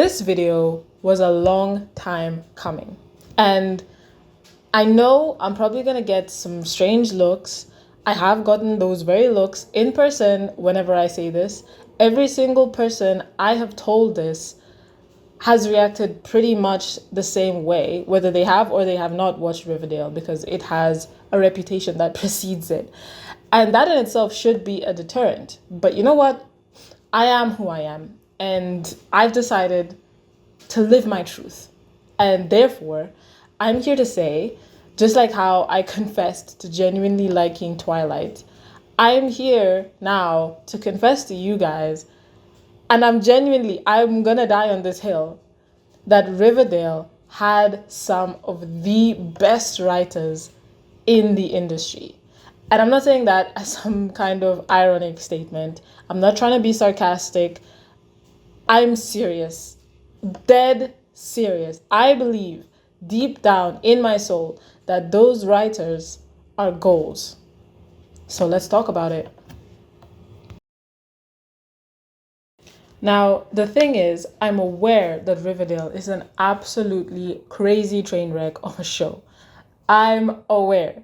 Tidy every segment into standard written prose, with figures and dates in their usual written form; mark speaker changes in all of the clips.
Speaker 1: this video was a long time coming. And I know I'm probably going to get some strange looks. I have gotten those very looks in person whenever I say this. Every single person I have told this has reacted pretty much the same way, whether they have or they have not watched Riverdale, because it has a reputation that precedes it. And that in itself should be a deterrent. But you know what? I am who I am. And I've decided to live my truth. And therefore, I'm here to say, just like how I confessed to genuinely liking Twilight, I'm here now to confess to you guys, and I'm gonna die on this hill, that Riverdale had some of the best writers in the industry. And I'm not saying that as some kind of ironic statement. I'm not trying to be sarcastic. I'm serious. Dead serious. I believe deep down in my soul that those writers are goals. So let's talk about it. Now, the thing is, I'm aware that Riverdale is an absolutely crazy train wreck of a show. I'm aware.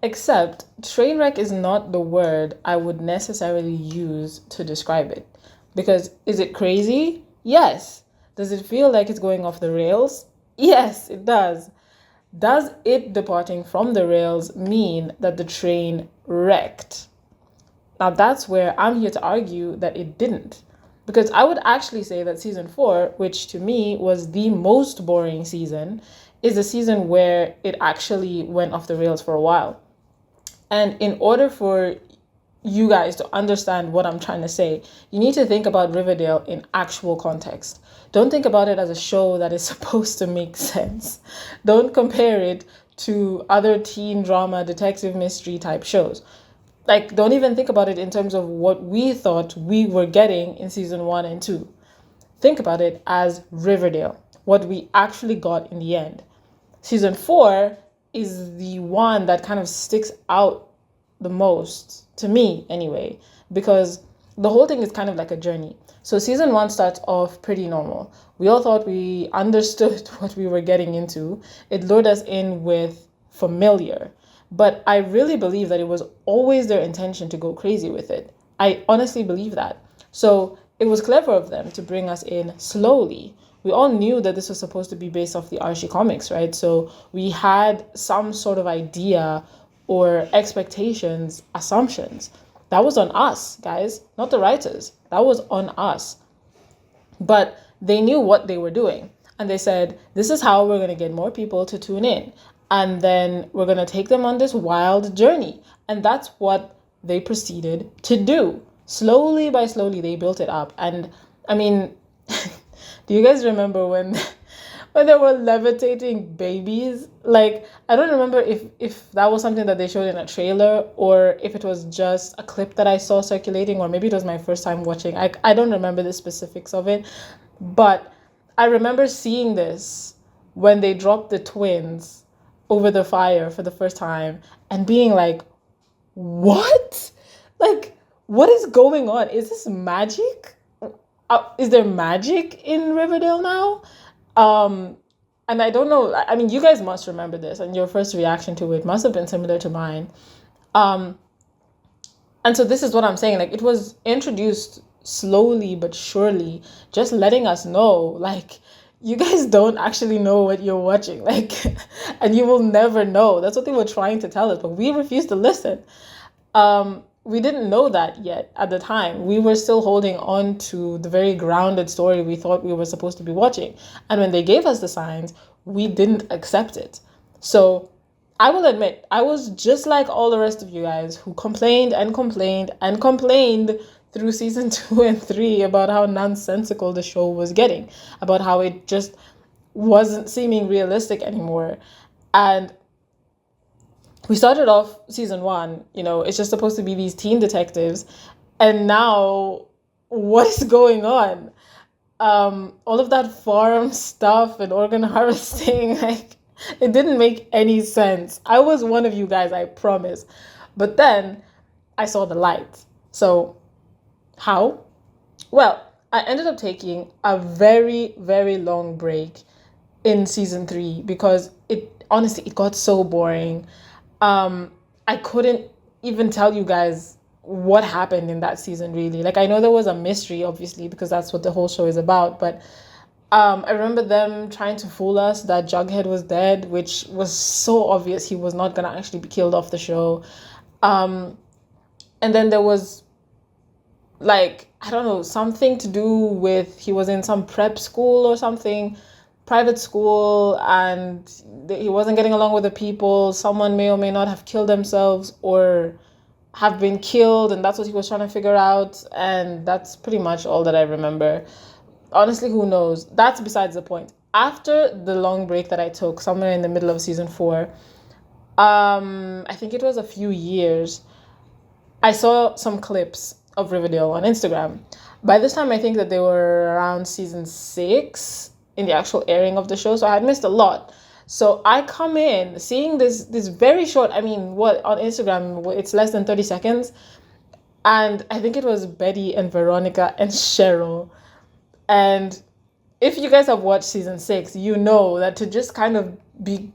Speaker 1: Except, train wreck is not the word I would necessarily use to describe it. Because is it crazy? Yes. Does it feel like it's going off the rails? Yes, it does. Does it departing from the rails mean that the train wrecked? Now that's where I'm here to argue that it didn't. Because I would actually say that season 4, which to me was the most boring season, is a season where it actually went off the rails for a while. And in order for you guys to understand what I'm trying to say, you need to think about Riverdale in actual context. Don't think about it as a show that is supposed to make sense. Don't compare it to other teen drama, detective mystery type shows. Like, don't even think about it in terms of what we thought we were getting in season 1 and 2. Think about it as Riverdale, what we actually got in the end. Season 4 is the one that kind of sticks out the most, to me anyway, because the whole thing is kind of like a journey. So season 1 starts off pretty normal. We all thought we understood what we were getting into. It lured us in with familiar. But I really believe that it was always their intention to go crazy with it. I honestly believe that. So it was clever of them to bring us in slowly. We all knew that this was supposed to be based off the Archie comics, right? So we had some sort of idea or expectations, assumptions. That was on us, guys, not the writers. That was on us. But they knew what they were doing. And they said, this is how we're going to get more people to tune in. And then we're going to take them on this wild journey. And that's what they proceeded to do. Slowly by slowly, they built it up. And I mean, do you guys remember when they were levitating babies? Like, I don't remember if that was something that they showed in a trailer or if it was just a clip that I saw circulating, or maybe it was my first time watching. I don't remember the specifics of it. But I remember seeing this when they dropped the twins over the fire for the first time and being like, what? Like, what is going on? Is this magic? Is there magic in Riverdale now? And I don't know. I mean, you guys must remember this, and your first reaction to it must have been similar to mine. And so this is what I'm saying. Like, it was introduced slowly but surely, just letting us know, like, you guys don't actually know what you're watching, like, and you will never know. That's what they were trying to tell us, but we refused to listen. We didn't know that yet at the time. We were still holding on to the very grounded story we thought we were supposed to be watching. And when they gave us the signs, we didn't accept it. So I will admit, I was just like all the rest of you guys who complained and complained and complained through season 2 and 3 about how nonsensical the show was getting, about how it just wasn't seeming realistic anymore. And we started off season 1, it's just supposed to be these teen detectives. And now, what is going on? All of that farm stuff and organ harvesting, like, it didn't make any sense. I was one of you guys, I promise. But then I saw the light. So how? Well, I ended up taking a very, very long break in season 3 because it honestly it got so boring. I couldn't even tell you guys what happened in that season really. Like I know there was a mystery obviously because that's what the whole show is about, but I remember them trying to fool us that Jughead was dead, which was so obvious he was not gonna actually be killed off the show. And then there was like I don't know, something to do with he was in some prep school or something, private school, and he wasn't getting along with the people. Someone may or may not have killed themselves or have been killed, and that's what he was trying to figure out. And that's pretty much all that I remember. Honestly, who knows? That's besides the point. After the long break that I took, somewhere in the middle of season 4, I think it was a few years, I saw some clips of Riverdale on Instagram. By this time, I think that they were around season 6 in the actual airing of the show, so I had missed a lot. So I come in seeing this very short, I mean, what on Instagram, it's less than 30 seconds. And I think it was Betty and Veronica and Cheryl. And if you guys have watched season 6, you know that to just kind of be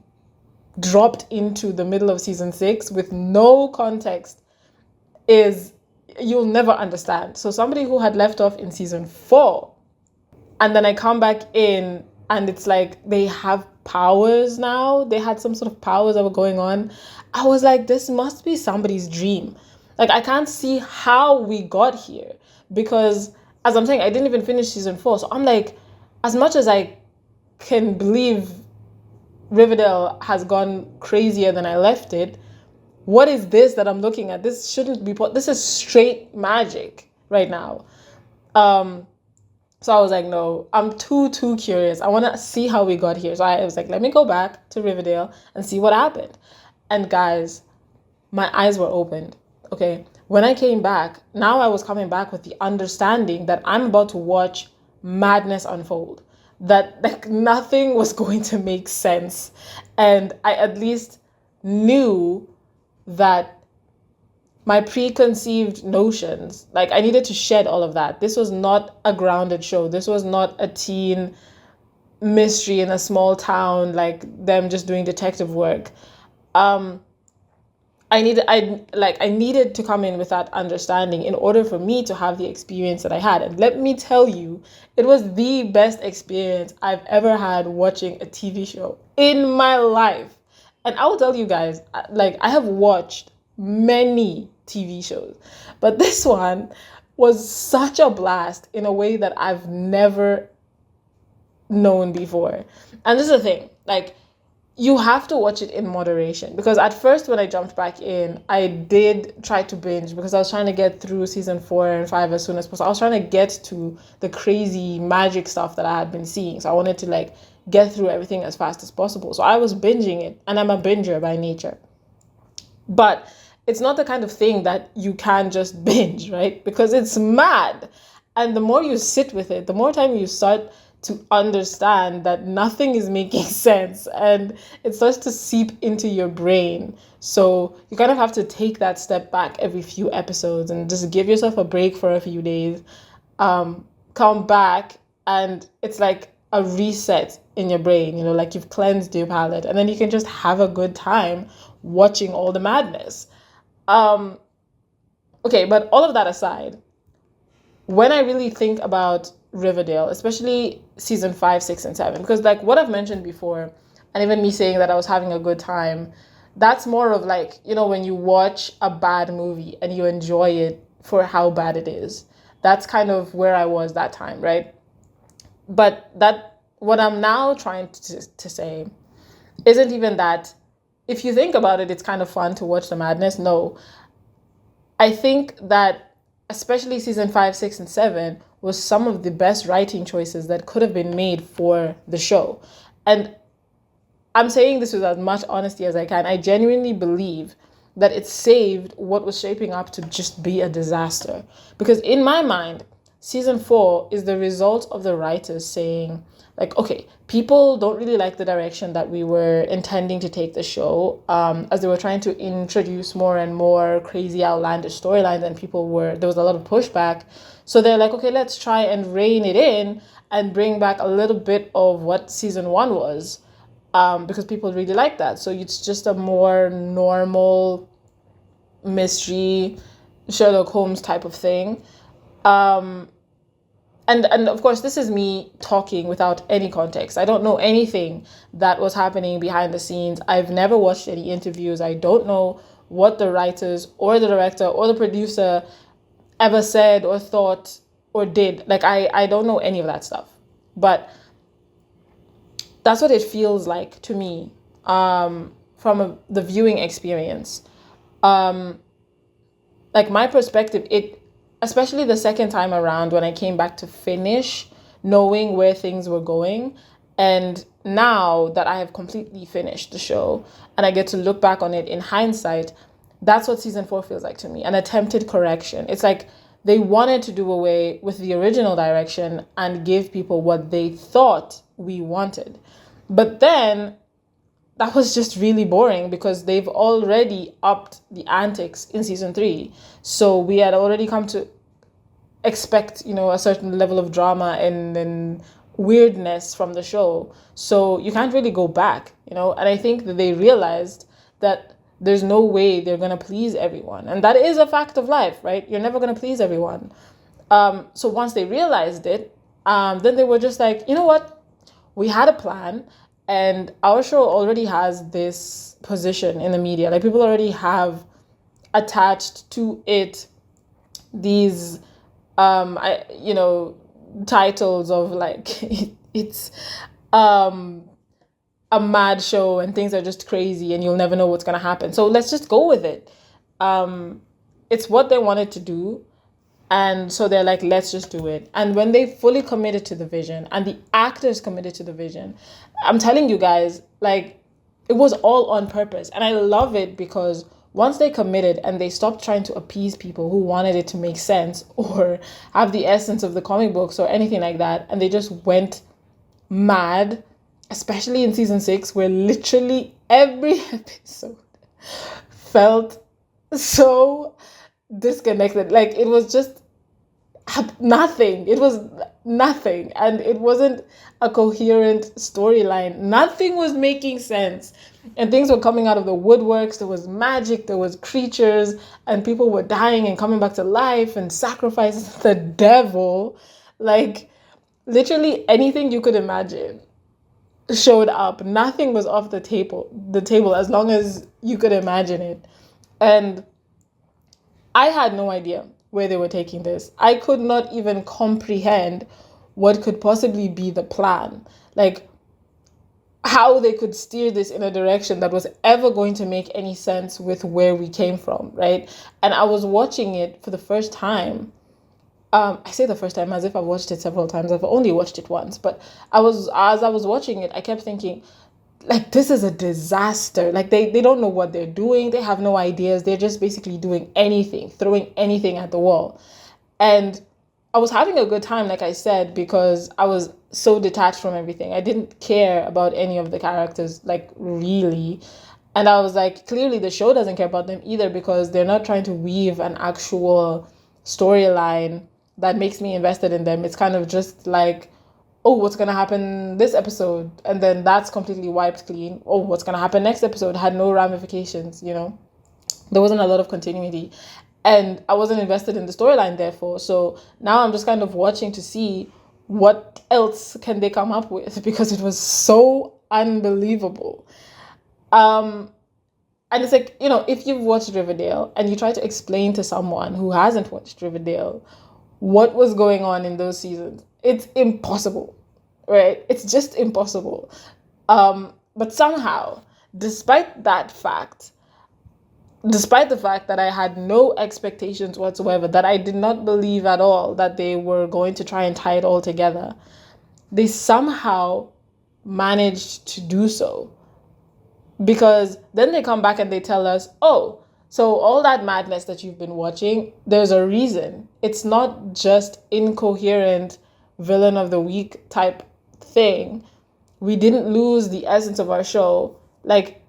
Speaker 1: dropped into the middle of season 6 with no context is you'll never understand. So somebody who had left off in season 4, and then I come back in and it's like they have powers now. They had some sort of powers that were going on. I was like, this must be somebody's dream. Like I can't see how we got here because as I'm saying, I didn't even finish season 4. So I'm like, as much as I can believe Riverdale has gone crazier than I left it, what is this that I'm looking at? This shouldn't be, this is straight magic right now. So I was like, no, I'm too curious. I want to see how we got here. So I was like, let me go back to Riverdale and see what happened. And guys, my eyes were opened. Okay. When I came back, now I was coming back with the understanding that I'm about to watch madness unfold. That like nothing was going to make sense. And I at least knew that my preconceived notions, like I needed to shed all of that. This was not a grounded show. This was not a teen mystery in a small town, like them just doing detective work. I needed to come in with that understanding in order for me to have the experience that I had. And let me tell you, it was the best experience I've ever had watching a TV show in my life. And I will tell you guys, like I have watched many TV shows, but this one was such a blast in a way that I've never known before. And this is the thing, like you have to watch it in moderation because at first when I jumped back in, I did try to binge because I was trying to get through season 4 and 5 as soon as possible. I was trying to get to the crazy magic stuff that I had been seeing. So I wanted to like get through everything as fast as possible. So I was binging it, and I'm a binger by nature. But it's not the kind of thing that you can just binge, right? Because it's mad. And the more you sit with it, the more time you start to understand that nothing is making sense and it starts to seep into your brain. So you kind of have to take that step back every few episodes and just give yourself a break for a few days, come back, and it's like a reset in your brain, like you've cleansed your palate, and then you can just have a good time watching all the madness. Okay, but all of that aside, when I really think about Riverdale, especially season 5, 6, and 7, because like what I've mentioned before, and even me saying that I was having a good time, that's more of like, when you watch a bad movie and you enjoy it for how bad it is. That's kind of where I was that time, right? But what I'm now trying to say isn't even that. If you think about it, it's kind of fun to watch the madness. No, I think that especially season 5, 6, and 7 was some of the best writing choices that could have been made for the show. And I'm saying this with as much honesty as I can. I genuinely believe that it saved what was shaping up to just be a disaster. Because in my mind, season 4 is the result of the writers saying, like, okay, people don't really like the direction that we were intending to take the show, as they were trying to introduce more and more crazy, outlandish storylines, and there was a lot of pushback. So they're like, okay, let's try and rein it in and bring back a little bit of what season 1 was, because people really like that. So it's just a more normal mystery, Sherlock Holmes type of thing. And of course, this is me talking without any context. I don't know anything that was happening behind the scenes. I've never watched any interviews. I don't know what the writers or the director or the producer ever said or thought or did. Like, I don't know any of that stuff. But that's what it feels like to me, from the viewing experience. Like, my perspective, especially the second time around when I came back to finish, knowing where things were going, and now that I have completely finished the show and I get to look back on it in hindsight, that's what season 4 feels like to me, an attempted correction. It's like they wanted to do away with the original direction and give people what they thought we wanted. But then that was just really boring because they've already upped the antics in season 3. So we had already come to expect, a certain level of drama and weirdness from the show. So you can't really go back, And I think that they realized that there's no way they're going to please everyone. And that is a fact of life, right? You're never going to please everyone. So once they realized it, then they were just like, you know what? We had a plan, and our show already has this position in the media. Like, people already have attached to it these, titles of like, it's a mad show and things are just crazy and you'll never know what's going to happen. So let's just go with it. It's what they wanted to do. And so they're like, let's just do it. And when they fully committed to the vision and the actors committed to the vision, I'm telling you guys, like, it was all on purpose. And I love it because once they committed and they stopped trying to appease people who wanted it to make sense or have the essence of the comic books or anything like that, and they just went mad, especially in season 6, where literally every episode felt so disconnected. Like, it was just nothing. It was nothing. And it wasn't a coherent storyline. Nothing was making sense. And things were coming out of the woodworks. There was magic, there was creatures, and people were dying and coming back to life and sacrificing the devil. Like, literally anything you could imagine showed up. Nothing was off the table as long as you could imagine it. And I had no idea where they were taking this. I could not even comprehend what could possibly be the plan. Like, how they could steer this in a direction that was ever going to make any sense with where we came from, right? And I was watching it for the first time. I say the first time as if I've watched it several times. I've only watched it once. But as I was watching it, I kept thinking, like, this is a disaster. Like, they don't know what they're doing. They have no ideas. They're just basically doing anything, throwing anything at the wall. And I was having a good time, like I said, because I was so detached from everything. I didn't care about any of the characters, like, really. And I was like, clearly the show doesn't care about them either, because they're not trying to weave an actual storyline that makes me invested in them. It's kind of just like, oh, what's going to happen this episode? And then that's completely wiped clean. Oh, what's going to happen next episode? Had no ramifications, There wasn't a lot of continuity. And I wasn't invested in the storyline, therefore. So now I'm just kind of watching to see what else can they come up with, because it was so unbelievable. And it's like, if you've watched Riverdale and you try to explain to someone who hasn't watched Riverdale what was going on in those seasons, it's impossible, right? It's just impossible. But somehow, despite the fact that I had no expectations whatsoever, that I did not believe at all that they were going to try and tie it all together, they somehow managed to do so. Because then they come back and they tell us, oh, So all that madness that you've been watching, there's a reason. It's not just incoherent villain of the week type thing. We didn't lose the essence of our show. Like,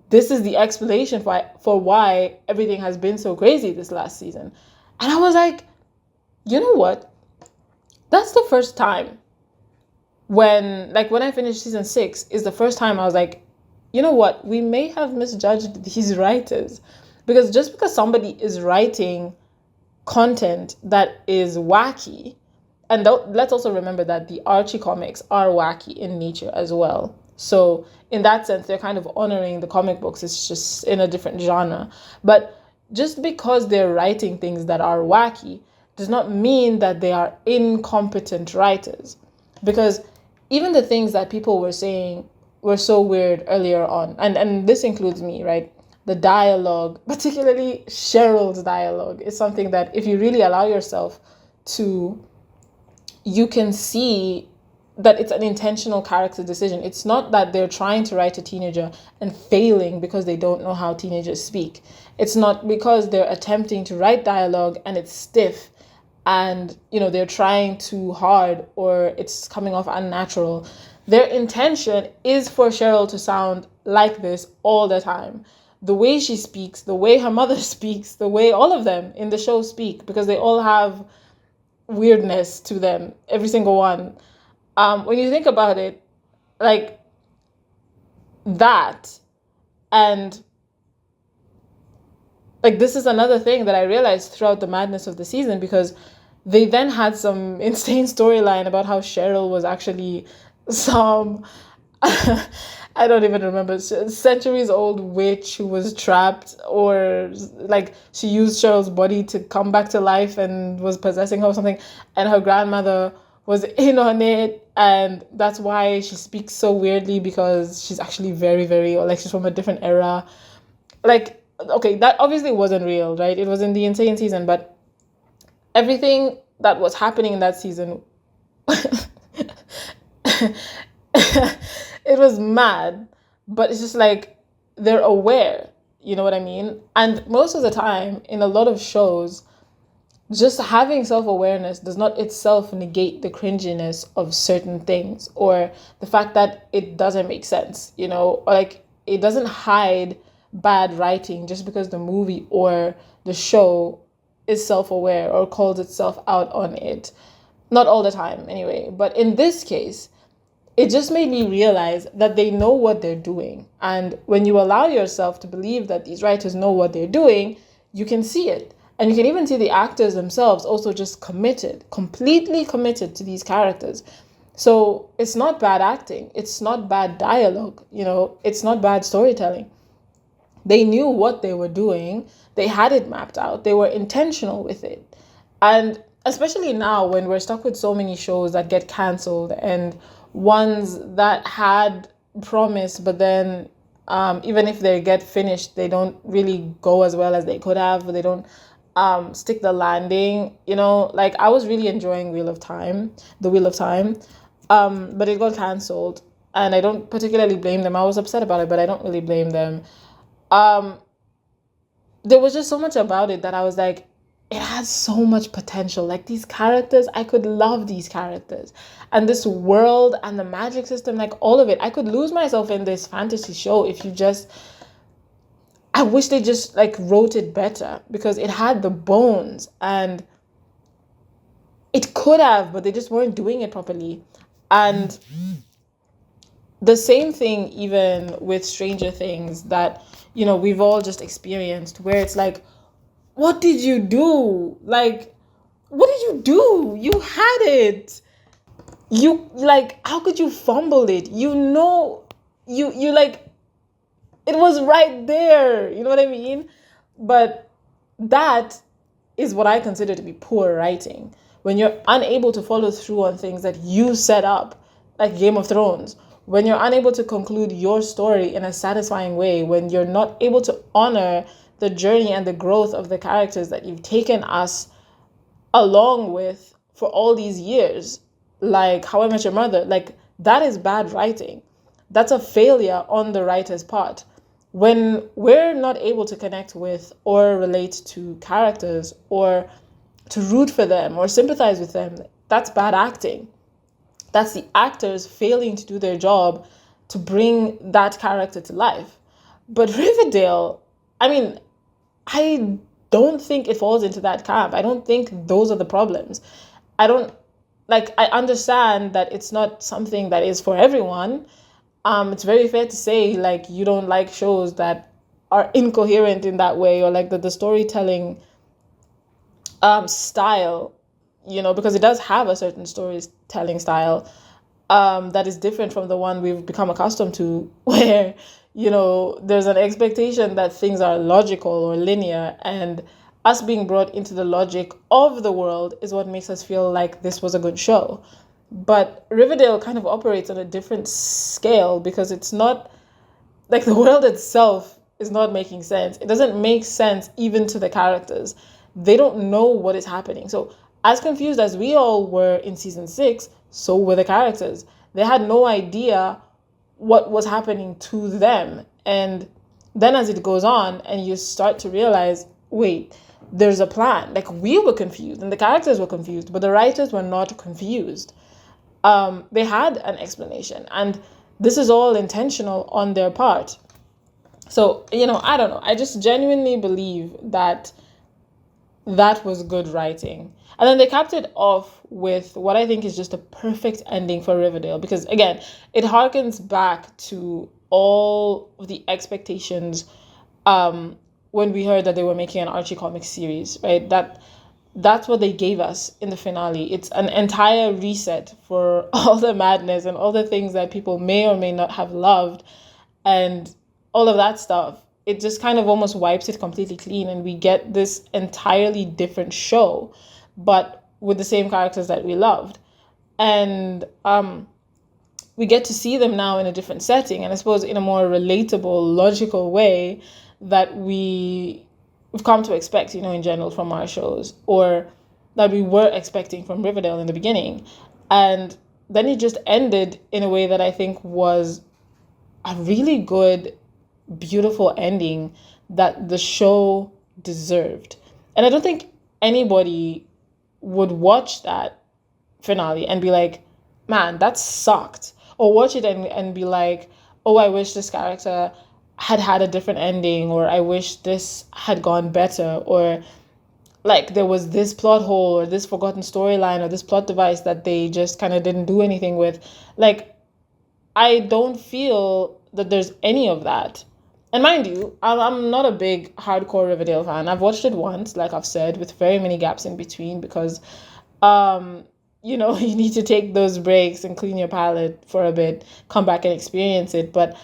Speaker 1: this is the explanation for why everything has been so crazy this last season. And I was like, you know what? That's the first time when I finished season 6 is the first time I was like, you know what? We may have misjudged these writers. Because just because somebody is writing content that is wacky, and let's also remember that the Archie comics are wacky in nature as well. So in that sense, they're kind of honoring the comic books. It's just in a different genre. But just because they're writing things that are wacky does not mean that they are incompetent writers. Because even the things that people were saying were so weird earlier on, and this includes me, right? The dialogue, particularly Cheryl's dialogue, is something that if you really allow yourself to, you can see that it's an intentional character decision. It's not that they're trying to write a teenager and failing because they don't know how teenagers speak. It's not because they're attempting to write dialogue and it's stiff and, they're trying too hard or it's coming off unnatural. Their intention is for Cheryl to sound like this all the time. The way she speaks, the way her mother speaks, the way all of them in the show speak, because they all have weirdness to them, every single one. When you think about it, like that, and like this is another thing that I realized throughout the madness of the season, because they then had some insane storyline about how Cheryl was actually some I don't even remember, centuries old witch who was trapped, or like she used Cheryl's body to come back to life and was possessing her or something, and her grandmother was in on it, and that's why she speaks so weirdly, because she's actually very, very, or like she's from a different era. Like, okay, that obviously wasn't real, right? It was in the insane season, but everything that was happening in that season it was mad, but it's just like they're aware, you know what I mean? And most of the time in a lot of shows, just having self-awareness does not itself negate the cringiness of certain things, or the fact that it doesn't make sense, or like it doesn't hide bad writing just because the movie or the show is self-aware or calls itself out on it. Not all the time anyway, but in this case, it just made me realize that they know what they're doing. And when you allow yourself to believe that these writers know what they're doing, you can see it. And you can even see the actors themselves also just committed, completely committed to these characters. So it's not bad acting. It's not bad dialogue. It's not bad storytelling. They knew what they were doing. They had it mapped out. They were intentional with it. And especially now when we're stuck with so many shows that get canceled, and ones that had promise, but then even if they get finished, they don't really go as well as they could have. They don't stick the landing. Like I was really enjoying the Wheel of Time, but it got cancelled, and I don't particularly blame them. I was upset about it, but I don't really blame them. There was just so much about it that I was like, it has so much potential. Like these characters, I could love these characters. And this world and the magic system, like all of it. I could lose myself in this fantasy show if you just... I wish they just like wrote it better, because it had the bones and it could have, but they just weren't doing it properly. And the same thing even with Stranger Things that, we've all just experienced, where it's like, what did you do? Like, what did you do? You had it. You, like, how could you fumble it? You like, it was right there. You know what I mean? But that is what I consider to be poor writing. When you're unable to follow through on things that you set up, like Game of Thrones. When you're unable to conclude your story in a satisfying way. When you're not able to honor the journey and the growth of the characters that you've taken us along with for all these years, like How I Met Your Mother, like that is bad writing. That's a failure on the writer's part. when we're not able to connect with or relate to characters or to root for them or sympathize with them, that's bad acting. That's the actors failing to do their job to bring that character to life. But Riverdale, I mean, I don't think it falls into that camp. I don't think those are the problems. I don't like, I understand that it's not something that is for everyone. It's very fair to say like you don't like shows that are incoherent in that way, or like the storytelling style, because it does have a certain storytelling style that is different from the one we've become accustomed to, where, there's an expectation that things are logical or linear, and us being brought into the logic of the world is what makes us feel like this was a good show. But Riverdale kind of operates on a different scale because it's not like the world itself is not making sense. It doesn't make sense even to the characters. They don't know what is happening. So, as confused as we all were in season 6, so were the characters. They had no idea what was happening to them. And then as it goes on and you start to realize, wait, there's a plan. Like, we were confused and the characters were confused, but the writers were not confused. They had an explanation, and this is all intentional on their part. So, I don't know. I just genuinely believe that that was good writing. And then they capped it off with what I think is just a perfect ending for Riverdale, because again, it harkens back to all of the expectations when we heard that they were making an Archie comic series, right? That's what they gave us in the finale. It's an entire reset for all the madness and all the things that people may or may not have loved, and all of that stuff. It just kind of almost wipes it completely clean, and we get this entirely different show, but with the same characters that we loved. And we get to see them now in a different setting, and I suppose in a more relatable, logical way that we've come to expect, in general from our shows, or that we were expecting from Riverdale in the beginning. And then it just ended in a way that I think was a really good, beautiful ending that the show deserved. And I don't think anybody would watch that finale and be like, man, that sucked. Or watch it and be like, oh, I wish this character had a different ending, or I wish this had gone better, or like there was this plot hole or this forgotten storyline or this plot device that they just kind of didn't do anything with. Like, I don't feel that there's any of that. And mind you, I'm not a big hardcore Riverdale fan. I've watched it once, like I've said, with very many gaps in between because, you need to take those breaks and clean your palate for a bit, come back and experience it. But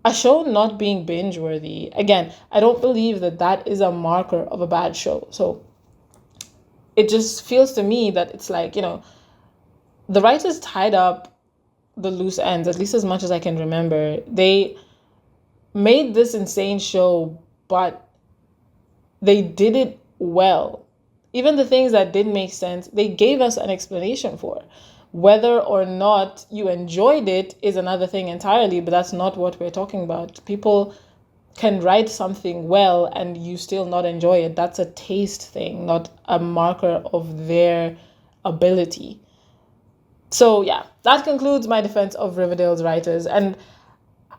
Speaker 1: a show not being binge worthy, again, I don't believe that that is a marker of a bad show. So it just feels to me that it's like, the writers tied up the loose ends, at least as much as I can remember. They made this insane show, but they did it well. Even the things that didn't make sense, they gave us an explanation for. Whether or not you enjoyed it is another thing entirely, but that's not what we're talking about. People can write something well and you still not enjoy it. That's a taste thing, not a marker of their ability. So yeah, that concludes my defense of Riverdale's writers. And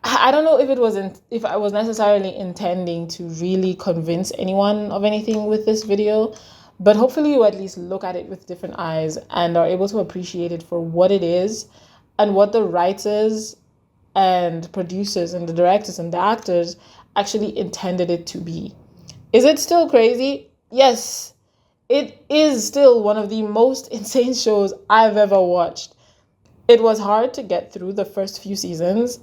Speaker 1: I don't know if I was necessarily intending to really convince anyone of anything with this video, but hopefully you at least look at it with different eyes and are able to appreciate it for what it is and what the writers and producers and the directors and the actors actually intended it to be. Is it still crazy? Yes, it is still one of the most insane shows I've ever watched. It was hard to get through the first few seasons.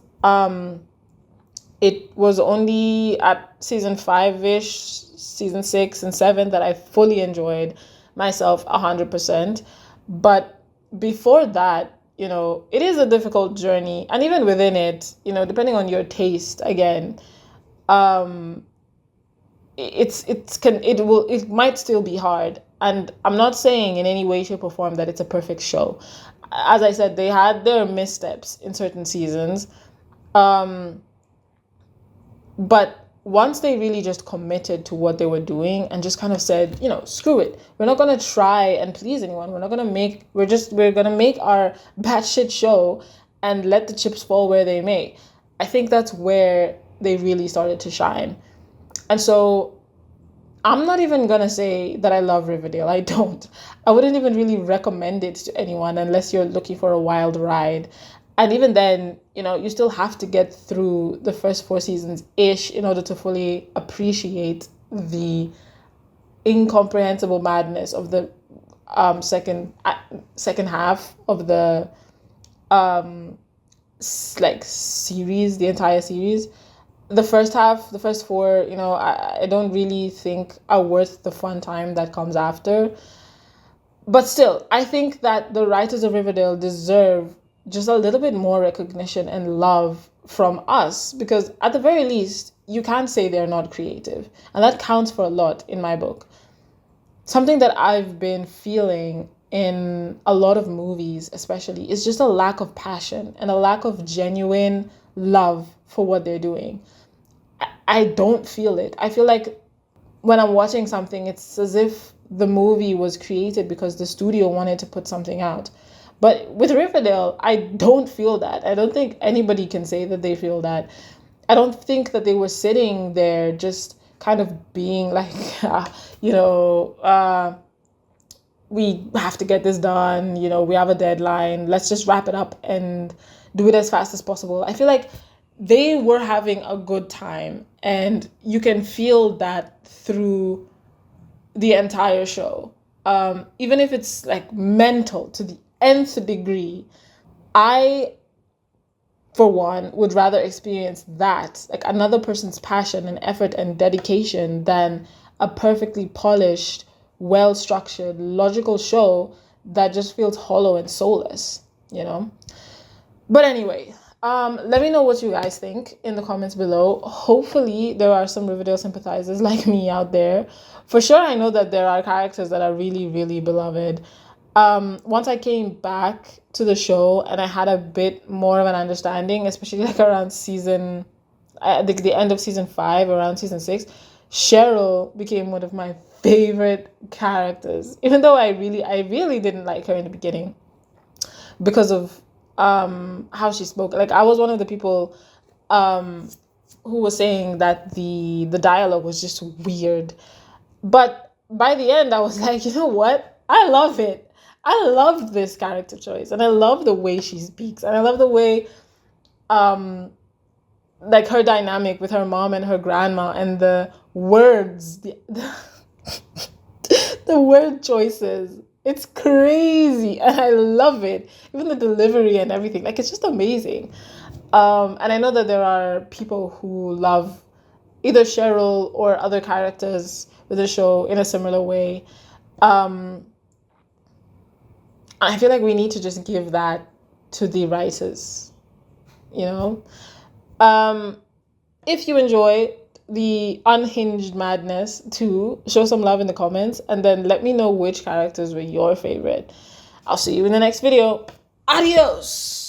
Speaker 1: It was only at season 5-ish, season 6 and 7 that I fully enjoyed myself 100%. But before that, it is a difficult journey. And even within it, depending on your taste, again, it might still be hard. And I'm not saying in any way, shape, or form that it's a perfect show. As I said, they had their missteps in certain seasons. But once they really just committed to what they were doing and just kind of said, screw it. We're not going to try and please anyone. We're not going to we're going to make our batshit show and let the chips fall where they may. I think that's where they really started to shine. And so I'm not even going to say that I love Riverdale. I don't. I wouldn't even really recommend it to anyone unless you're looking for a wild ride. And even then, you still have to get through the first 4 seasons-ish in order to fully appreciate the incomprehensible madness of the second half of the series, the entire series. The first half, the first 4, I don't really think are worth the fun time that comes after. But still, I think that the writers of Riverdale deserve just a little bit more recognition and love from us, because at the very least, you can't say they're not creative. And that counts for a lot in my book. Something that I've been feeling in a lot of movies, especially, is just a lack of passion and a lack of genuine love for what they're doing. I don't feel it. I feel like when I'm watching something, it's as if the movie was created because the studio wanted to put something out. But with Riverdale, I don't feel that. I don't think anybody can say that they feel that. I don't think that they were sitting there just kind of being like, we have to get this done. We have a deadline. Let's just wrap it up and do it as fast as possible. I feel like they were having a good time, and you can feel that through the entire show. Even if it's like mental to the nth degree, I, for one, would rather experience that, like another person's passion and effort and dedication, than a perfectly polished, well-structured, logical show that just feels hollow and soulless, But anyway, let me know what you guys think in the comments below. Hopefully there are some Riverdale sympathizers like me out there. For sure, I know that there are characters that are really, really beloved. Once I came back to the show and I had a bit more of an understanding, especially like around the end of season 5, around season 6, Cheryl became one of my favorite characters. Even though I really didn't like her in the beginning because of how she spoke. Like, I was one of the people who was saying that the dialogue was just weird. But by the end, I was like, you know what? I love it. I love this character choice, and I love the way she speaks, and I love the way like her dynamic with her mom and her grandma, and the words, the word choices. It's crazy, and I love it. Even the delivery and everything, like, it's just amazing. And I know that there are people who love either Cheryl or other characters with the show in a similar way. I feel like we need to just give that to the writers, If you enjoy the unhinged madness too, show some love in the comments, and then let me know which characters were your favorite. I'll see you in the next video. Adios!